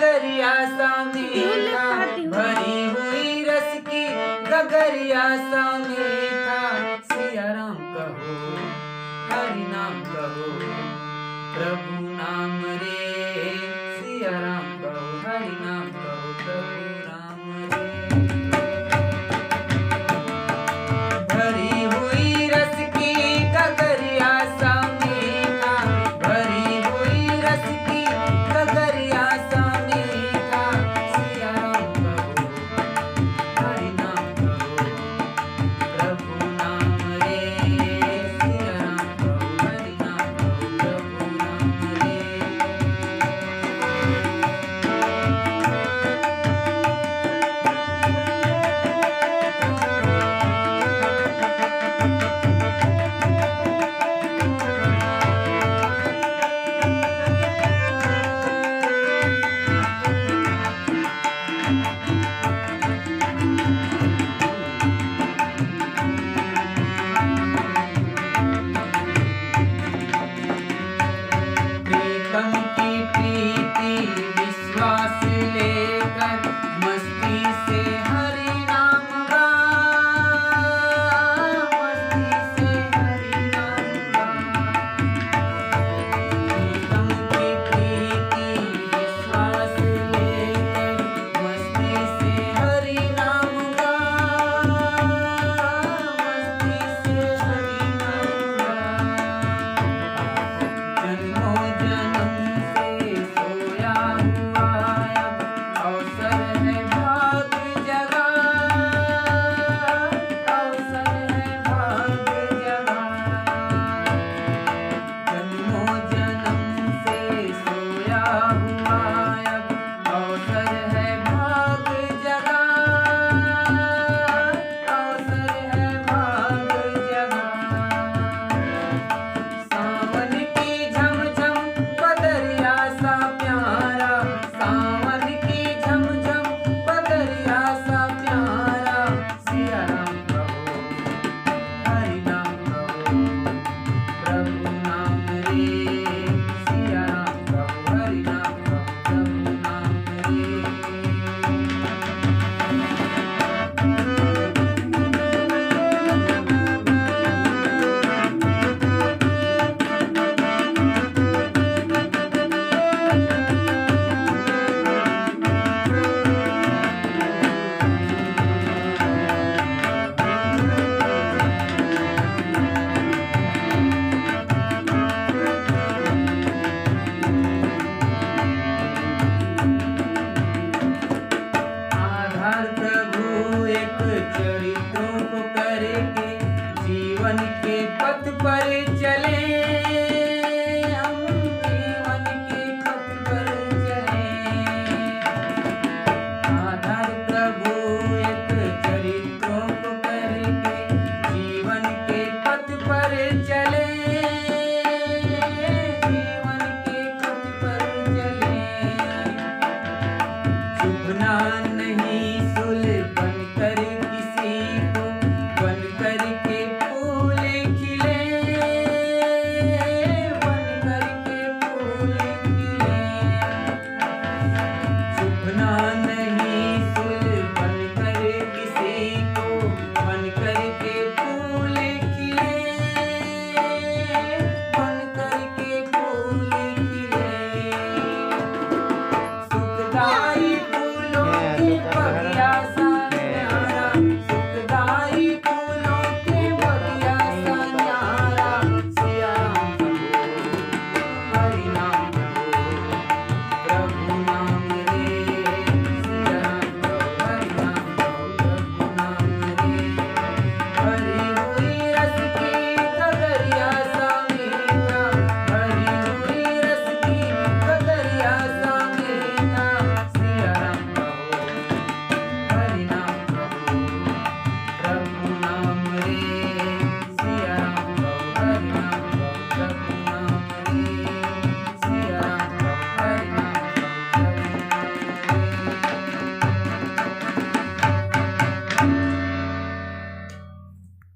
गगरिया सा मीठा, भरी हुई रस की गगरिया सा मीठा। सिया राम कहो, हरि नाम कहो, प्रभु नाम रे। सिया राम कहो, हरि नाम कहो, प्रभु नाम रे। भरी हुई रस की गगरिया सा मीठा, भरी हुई रस की गगरिया सा मीठा। सिया राम कहो, हरि नाम कहो, प्रभु नाम रे। सिया राम कहो, हरि नाम कहो, प्रभु नाम रे। प्रीतम की प्रीति विश्वास लेकर मस्ती से हरि नाम गा, मस्ती से हरि नाम गा। प्रीतम की प्रीति विश्वास लेकर मस्ती से हरि नाम गा, मस्ती से हरि नाम गा। जन्मों जन्म से सोया हुआ अब अवसर है भाग जगा, अवसर है भाग जगा। जन्मों जन्म से सोया हुआ अब अवसर है भाग जगा, अवसर है भाग जगा। सावन की झमझम बदरिया सा प्यारा, सावन की झमझम बदरिया सा प्यारा। सिया राम कहो, हरि नाम कहो, प्रभु नाम रे। सिया राम कहो, हरि नाम कहो, प्रभु नाम रे। आधार प्रभु एक चरित्रों को करके जीवन के पथ पर चले, हम जीवन के पथ पर चले। आधार प्रभु एक चरित्रों को करके जीवन के पथ पर चले, जीवन के पथ पर चले। चुभना नहीं सुल बनकर किसी को, बनकर के फूल खिले, बनकर के फूल खिले। चुभना नहीं सुल बनकर किसी को, बनकर के फूल खिले, बनकर के फूल खिले। सुखदायक